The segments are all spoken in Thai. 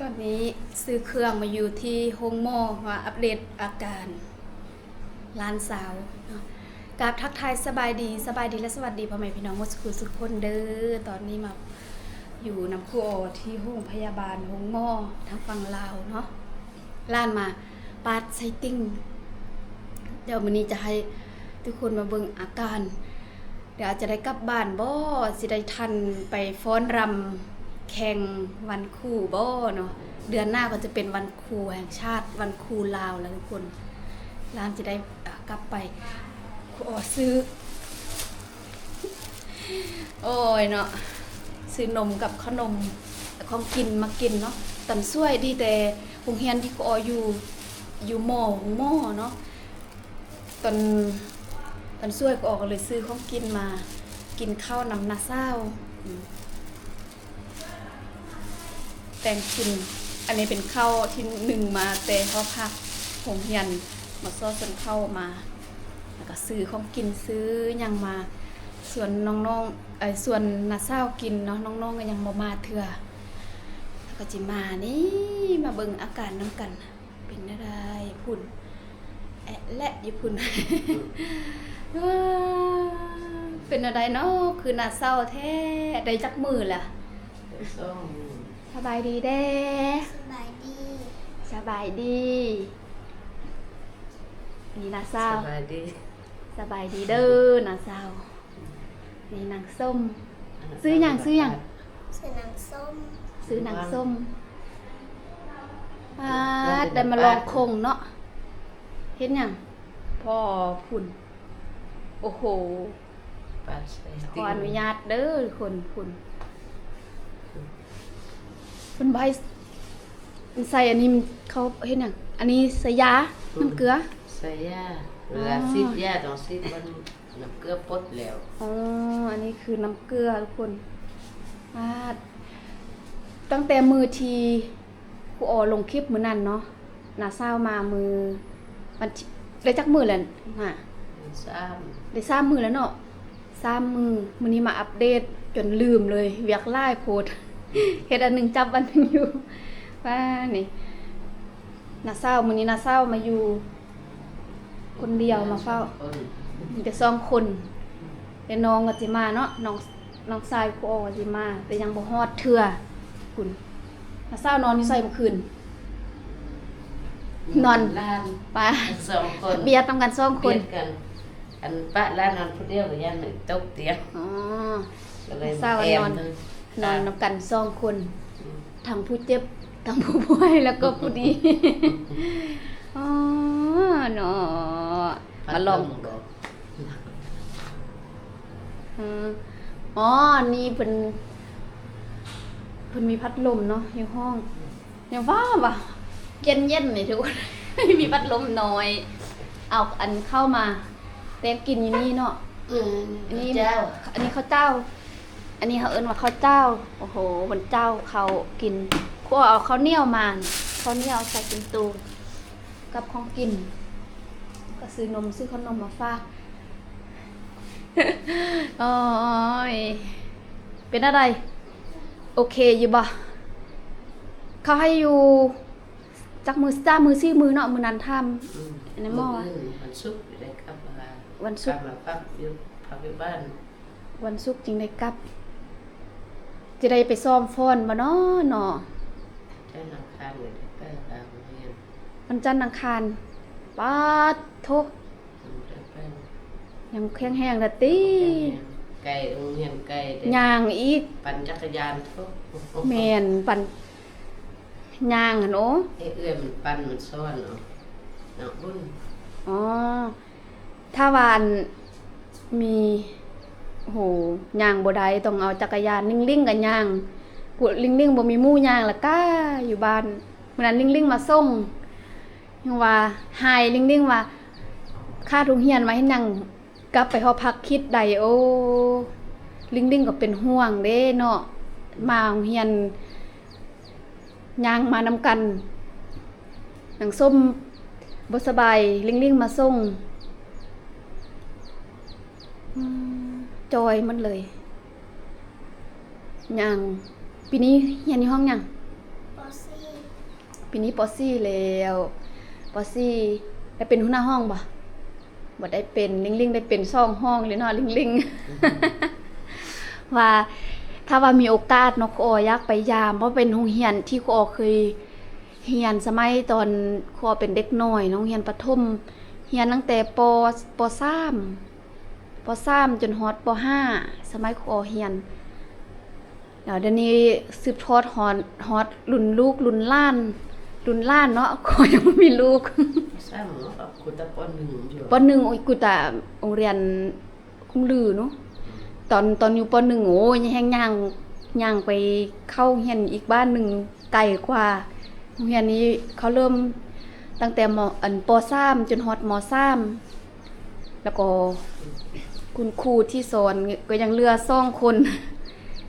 ตอนนี้ซื้อเครื่องมาอยู่ที่โฮงหม้อมาอัปเดตอาการร้านสาวเนาะกราบทักทายสบายดีและสวัสดีพ่อแม่พี่น้องทุกคนเด้อตอนนี้มาอยู่น้ำครัวที่โรงพยาบาลโฮงหม้อทางฝั่งลาวเนาะร้านมาปาดไซติ้งเดี๋ยววันนี้จะให้ทุกคนมาเบิ่งอาการเดี๋ยวอาจจะได้กลับบ้านบ่สิได้ทันไปฟ้อนรำแข่งวันครูบ่เนาะเดือนหน้าก็จะเป็นวันครูแห่งชาติวันครูลาวแล้วทุกคนร้านจะได้กลับไปครูซื้อโอ้ยเนาะซื้อนมกับขนมของกินมากินเนาะตันช่วยดีแต่โรงเรียนที่ครูอยู่หม้อเนาะตอนช่วยก็เลยซื้อของกินมากินข้าวนำนาเศร้าแต่งกินอันนี้เป็นข้าวที่หนึ่งมาแต่เขาพักโรงเรียนมาซ้อจนเข้ามาแล้วก็ซื้อของกินซื้อยังมาส่วนน้องๆส่วนนาเศร้ากินเนาะน้องๆก็ยังบ่มาเถื่อแล้วก็จิมานี่มาเบิ่งอาการน้ำกันเป็นอะไรพุ่นและญี่ปุ่น เป็นอะไรเนาะคือน่าเศร้าแท้ได้จักมือล่ะสบายดีเด้สบายดีนี่น่าเศร้าสบายดีเด้อน่าเศร้านี่นางส้มซื้อหยังซื้อนางส้มได้มาลองคงเนาะเห็นหยังพ่อพุ่นโอ้โหขออนุญาตเด้อคนพุ่นใบใส่อันนี้เขาเห็นหยังอันนี้ใส่ยาน้ำเกลือใส่ยาเวลาซีดยาต้องซีดมันน้ำเกลือปดแล้วอ๋ออันนี้คือน้ำเกลือทุกคนตั้งแต่มือทีครูลงคลิปมื้อนั้นเนาะน่าเศร้ามามือมันได้จักมือแล้วฮะได้3มือแล้วเนาะ3มือมื้อนี้มาอัปเดตจนลืมเลยเวียกหลายโพดเฮ็ดอันนึงจับอันนึงอยู่ว่านี่น่าเศร้ามื้อนี้น่าเศร้ามาอยู่คนเดียวมาเฝ้ามีแต่2คนแต่น้องก็สิมาเนาะน้องชายครูก็สิมาแต่ยังบ่ฮอดเทื่อคุณน่าเศร้านอนอยู่ไสเมื่อคืนนอนร้านป้า2คนเบียร์ต้องกัน2คนอันป้าร้านนอนผู้เดียวก็ยันตกเตียงอ๋อก็เลยเศร้านอนนำกัน2คนทั้งผู้เจ็บทั้งผู้ป่วยแล้วก็ผู้ดีอ๋อเนาะมาลองอ๋อนี่เพิ่นมีพัดลมเนาะอยู่ห้องยังว่าเย็นๆนี่ทุกคน มีพัดลมน้อยเอาอันเข้ามาแต่กินอยู่นี่เนาะอันนี้ข้าวเจ้าอันนี้เขาเอิ้นว่าข้าวเจ้าโอ้โหคนเจ้าเขากินคั่วเอาข้าวเหนียวมาข้าวเหนียวใส่กินตูกับของกินก็ซื้อขนมมาฝาก โอ้ยเป็นอะไรโอเคอยู่บ่เขาให้อยู่จักมือ4 มือเนาะมื้อนั้นทำอันนั้นหม้อวันศุกร์ได้กลับมาวันศุกร์มาพักอยู่บ้านวันศุกร์จึงได้กลับจะได้ไปซ้อมฟ้อนบ่เนาะจันทร์อังคารเลยได้ไปตามเรียนวันจันทร์อังคารปาดโทยังแข็งแรงละติไก่โรงเรียนไก่ย่างอีกปั่นจักรยานทุกแม่นปั่นย่างหั่นโอ้เอื้อมันปั่นมันซ้อนเนาะบุญอ๋อถ้าวานมีโหย่างบ่ได้ต้องเอาจักรยานลิงๆกับย่างกูลิงๆบ่มีหมู่ย่างละก้าอยู่บ้านมื้อนั้นลิงๆมาส่งยังว่าหายลิงๆว่าค่าโรงเรียนมาให้นั่งกลับไปหอพักคิดใดโอ้ลิงๆก็เป็นห่วงเด้เนาะมาโรงเรียนย่างมานำกันนางส้มบ่สบายลิงๆมาส่งจอยมันเลยย่างปีนี้เรียนอยู่ห้องหยังป .4 ปีนี้ป .4 แล้วป .4 ได้เป็นหัวหน้าห้องบ่ได้เป็นลิงได้เป็นซ่องห้องเลยเนาะลิงว่าถ้าว่ามีโอกาสเนาะครูอ้ออยากไปยามเพราะเป็นโรงเรียนที่ครูอ้อเคยเรียนสมัยตอนครูอ้อเป็นเด็กน้อยโรงเรียนประถมเรียนตั้งแต่ป .3 จนฮอดป .5 สมัยครูอ้อเรียนเดี๋ยวนี้สืบทอดฮอดรุ่นลูกรุ่นหล้านเนาะครูยังบ่มีลูก ซ้ำเนาะคุณตะปอนหนึ่งอยู่ ป .1 โอ้ยกูตาโรงเรียนคุ้มลือเนาะตอนอยู่ป .1 โอ้ยแฮงย่างไปเข้าเรียนอีกบ้านหนึ่งไกลกว่าโรงเรียนนี้เขาเริ่มตั้งแต่ป .3 จนฮอดม .3 แล้วก็คุณครูที่สอนก็ยังเหลือ2คน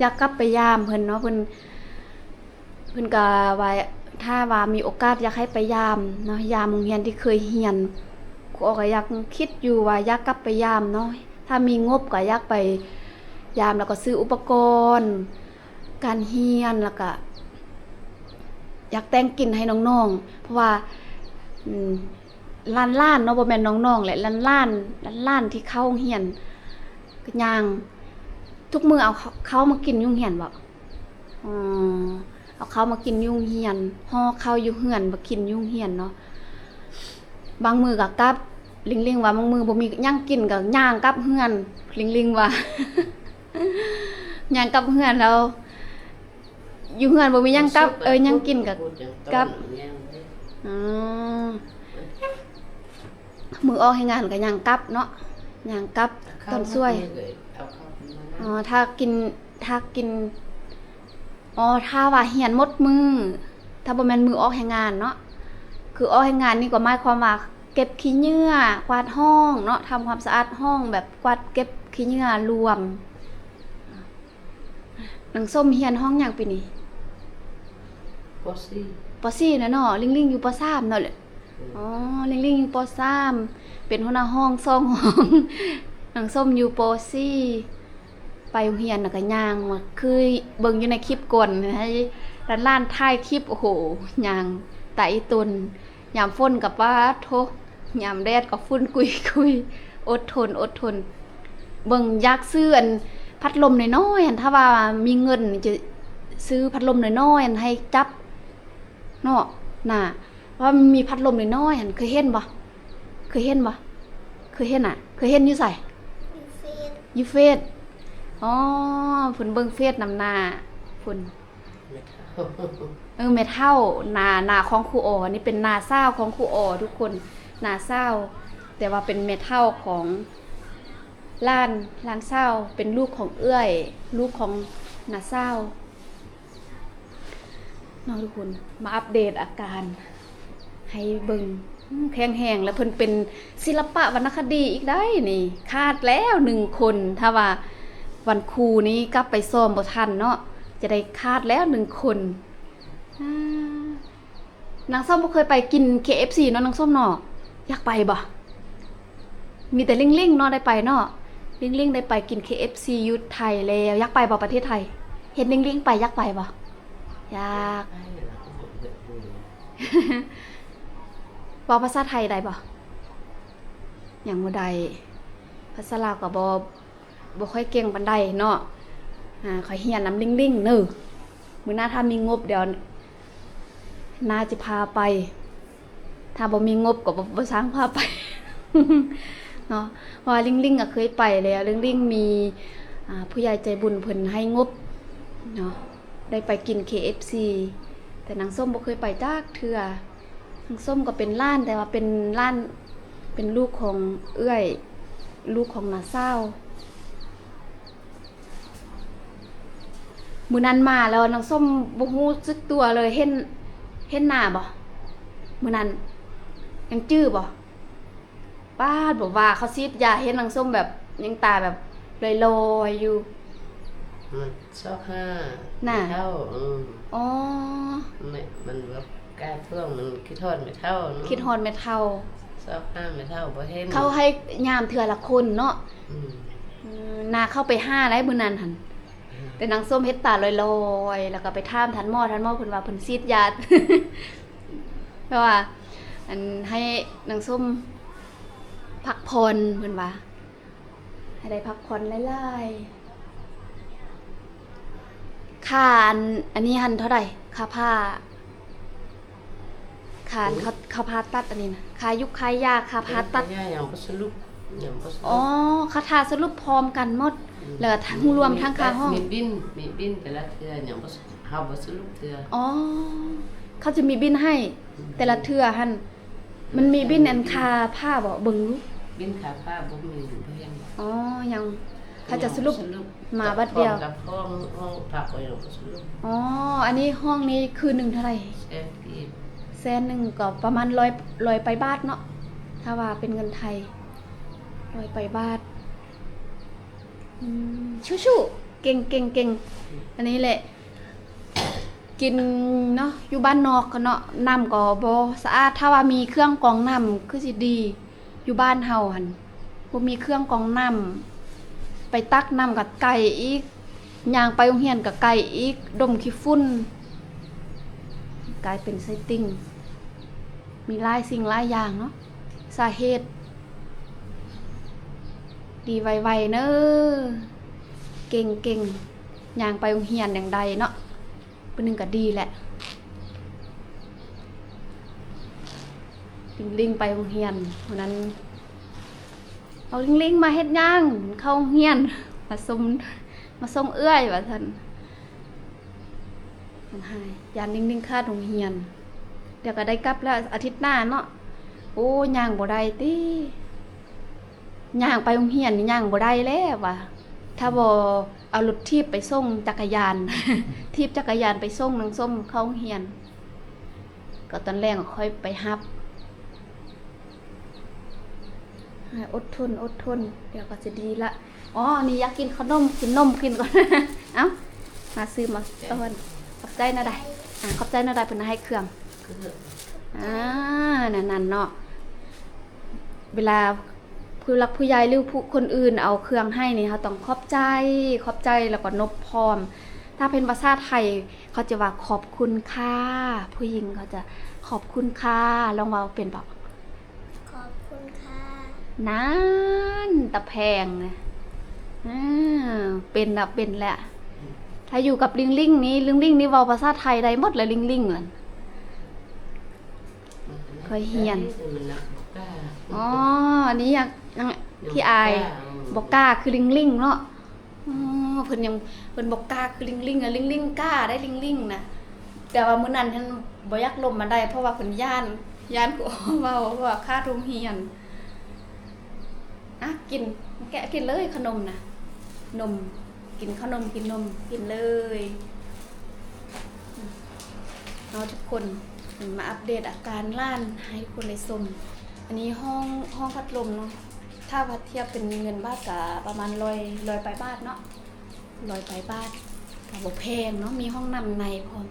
อยากกลับไปยามเพิ่นเนาะเพิ่นก็ว่าถ้าว่ามีโอกาสอยากให้ไปยามเนาะยามโรงเรียนที่เคยเรียนครูก็อยากคิดอยู่ว่าอยากกลับไปยามเนาะถ้ามีงบก็อยากไปยามแล้วก็ซื้ออุปกรณ์การเรียนแล้วก็อยากแต่งกินให้น้องๆเพราะว่าล้านเนาะบ่แม่นน้องๆแหละล้านที่เข้าโรงเรียนก็ย่างทุกมื้อเอาเขามากินอยู่โรงเรียนบ่อ๋อเอาเขามากินอยู่โรงเรียนห่อข้าวอยู่เฮือนบ่กินอยู่โรงเรียนเนาะบางมื้อก็กลับลิงว่าบางมื้อบ่มีหยังกินก็ย่างกลับเฮือนลิงว่า ย่างกลับเฮือนแล้วอยู่เฮือนบ่มีหยังกลับหยังกินก็กลับอ๋อมื้อออกให้งานก็ย่างกลับเนาะย่างกลับตอนช่วยอ๋อถ้ากินอ๋อถ้าว่าเรียนหมดมือถ้าบ่แม่นมือออกแรงงานเนาะคือออกแรงงานนี่ก็หมายความว่าเก็บขี้เหงื่อกวาดห้องเนาะทำความสะอาดห้องแบบกวาดเก็บขี้เหงื่อรวมนางส้มเรียนห้องหยังปีนี้ปอซี่ป .4 นะเนาะลิงอยู่ป .3 เนาะอ๋อลิงอยู่ป .3 เป็นหัวหน้าห้อง2ห้องนางส้มอยู่ป .4 ไปโรงเรียนน่ะก็ย่างมาคือเบิ่งอยู่ในคลิปก่อนให้ร้านถ่ายคลิปโอ้โหย่างไต่ตุนยามฝนกับว่าโทยามแดดก็ฝุ่นกุยอดทนเบิ่งอยากซื้ออันพัดลมน้อยๆอันถ้าว่ามีเงินจะซื้อพัดลมน้อยๆอันให้จับเนาะน่ะว่ามันมีพัดลมน้อยๆอันเคยเห็นบ่เคยเห็นน่ะเคยเห็นอยู่ไสอยู่เฟซอ๋อเพิ่นเบิ่งเฟซนำหน้าเพิ่นเมทัลนาของครูอ้อนี่เป็นนาซ่าวของครูอ้อทุกคนนาซ่าวแต่ว่าเป็นเมทัลของล้านซ่าวเป็นลูกของเอื้อยลูกของนาซ่าวน้องทุกคนมาอัปเดตอาการให้เบิ่งแข็งแรงแล้วเพิ่นเป็นศิลปะวรรณคดีอีกได้นี่คาดแล้ว1คนถ้าว่าวันครูนี้กลับไปซ้อมบ่ทันเนาะจะได้คาดแล้ว1คนนางส้มบ่เคยไปกิน KFC เนาะนางส้มเนาะอยากไปบ่มีแต่ลิงๆเนาะได้ไปเนาะลิงๆได้ไปกิน KFC อยู่ไทยแล้วอยากไปบ่ประเทศไทยเห็นลิงๆไปอยากไปบ่อยากบ่ภาษาไทยได้บ่ยังบ่ได้ภาษาลาวก็บ่ค่อยเก่งปานใดเนาะค่อยเรียนนำลิงๆเด้อมื้อหน้าถ้ามีงบเดี๋ยวน่าจะพาไปถ้าบ่มีงบก็บ่สร้างพาไป เนาะเพราะว่าลิงก็เคยไปแล้วลิงมีผู้ใหญ่ใจบุญเพิ่นให้งบเนาะได้ไปกิน KFC แต่นางส้มบ่เคยไปจักเทื่อนางส้มก็เป็นล้านแต่ว่าเป็นล้านเป็นลูกของเอื้อยลูกของน้าสาวมื้อนั้นมาแล้วนางส้มบ่ฮู้สึกตัวเลยเห็นหน้าบ่มื้อนั้นยังจื้อบ่ป้าดบอกว่าเขาซีดยาเห็นนางส้มแบบยังตาแบบลอยๆอยู่มันซอกห้าเท่าอ๋อมันแบบกาท่วงมันคิดทอดไม่เท่าคิดฮอดไม่เท่าซอกห้าไม่เท่าบ่เห็นเขาให้ยามเทื่อละคนเนาะนาเข้าไป5ได้มื้อนั้นหั่นแต่นางส้มเฮ็ดตาลอยๆแล้วก็ไปถามท่านหมอเพิ่นว่าเพิ่นซีดยา เพราะว่าอันให้นางส้มพักผ่อนเพิ่นว่าให้ได้พักผ่อนหลายๆค่าอันนี้หันเท่าใดค่าผ้าค่าเขาผ่าตัดอันนี้นะค่ายุกค่ายาค่าผ่าตัด ย่าอย่างบ่สรุปอย่างบ่สรุป อ๋อค่าทาสรุปพร้อมกันหมดแล้วทั้งรวมทั้งค่าห้อง มีบินแต่ละเทื่ออย่างบ่เฮาบ่สรุปเทื่อ อ๋อเขาจะมีบินให้ แต่ละเทื่อหั่นมันมีบินอันค่าผ้าบ่เบิ่งดู บินขาผ้าบ่มีเพิ่น อ๋อยังเขาจะสรุปมาบัดเดียว กับห้องพักก็ยังบ่สรุป อ๋ออันนี้ห้องนี้คืนหนึงเท่าไหร่ แซ่บอีก แสนหนึงก็ประมาณ100ไปบาทเนาะถ้าว่าเป็นเงินไทย100ไปบาทชู้ๆเก่งอันนี้แหละ กินเนาะอยู่บ้านนอกก็เนาะน้ำก็บ่สะอาดถ้าว่ามีเครื่องกรองน้ำคือสิดีอยู่บ้านเฮาหั่นบ่มีเครื่องกรองน้ำไปตักน้ำกับไก่อีกย่างไปโรงเรียนกับไก่อีกดมขี้ฝุ่นกลายเป็นไส้ติ่งมีหลายสิ่งหลายอย่างเนาะสาเหตุดีไวๆเด้อเก่งย่างไปโรงเรียนอย่างใดเนาะเป็นหนึ่งก็ดีแหละลิงไปโรงเรียนวันนั้นเอาลิงมาเฮ็ดย่างเข้าโรงเรียนมาส่งเอื้อยว่าท่านมันหายยานลิงคาดโรงเรียนเดี๋ยวก็ได้กลับแล้วอาทิตย์หน้าเนาะโอ้ย่างบ่ได้ติย่างไปโรงเรียนนี่ย่างบ่ได้แล้วว่ะถ้าบ่เอารถทีบไปส่งจักรยาน ทีบจักรยานไปส่งนางส้มเข้าโรงเรียนก็ตอนแรกก็ค่อยไปรับให้อดทนเดี๋ยวก็จะดีละอ๋อนี่อยากกินขนมกินนมกินก่อน เอ้ามาซื้อมาต้อนขอบใจนะได้ขอบใจนะได้เพิ่นให้เครื่อง คือ นั่นเนาะเวลาผู้รักผู้ใหญ่หรือผู้คนอื่นเอาเครื่องให้นี่เขาต้องขอบใจแล้วก็นบพร้อมถ้าเป็นภาษาไทยเขาจะว่าขอบคุณค่ะผู้หญิงเขาจะขอบคุณค่ะลองว่าเป็นแบบ ขอบคุณค่ะ นั่นตะแพงนะเป็นแหละถ้าอยู่กับลิงนี่เว้าภาษาไทยได้หมดเลยลิงนั่นเคยเฮียนอ๋ออันนี้ยังพี่อายบอกกล้าคือลิงเนาะเพิ่นบอกกล้าคือลิงอะลิงกล้าได้ลิงนะแต่ว่ามื้อนั้นท่านบ่อยากลมมาได้เพราะว่าเพิ่นย่านกูเว้าเพราะว่าค่าโรงเรียนกินแกะกินเลยขนมนะนมกินขนมกินนมกินเลยเนาะทุกคนมาอัปเดตอาการล้านให้ทุกคนได้ชมอันนี้ห้องพัดลมเนาะถ้าวัดเทียบเป็นเงินบาทก็ประมาณ100ไปบาทเนาะ100ไปบาทก็บ่แพงเนาะมีห้องน้ำในพร้อม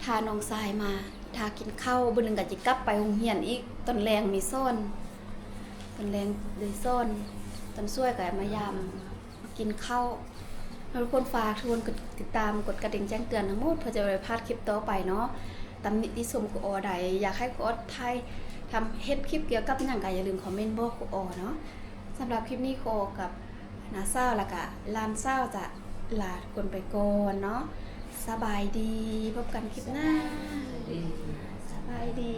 ทาน้องทรายมาทากินข้าวมื้อนึงก็สิกลับไปโรงเรียนอีกตอนแรงมีซ่อนตอนแรงเลยซ่อนตอนช่วยก็มายามกินข้าวทุกคนฝากทุกคนกดติดตามกดกระดิ่งแจ้งเตือนทั้งหมดเพื่อจะได้พลาดคลิปต่อไปเนาะตำหนิที่ชมกูออใดอยากให้กูออไทยทำเฮ็ดคลิปเกี่ยวกับหยังก็อย่าลืมคอมเมนต์บอกกูออเนาะสำหรับคลิปนี้กูออกับนาซ่าแล้วก็ลานซ่าจะลาคนไปก่อนเนาะสบายดีพบกันคลิปหน้าสบายดี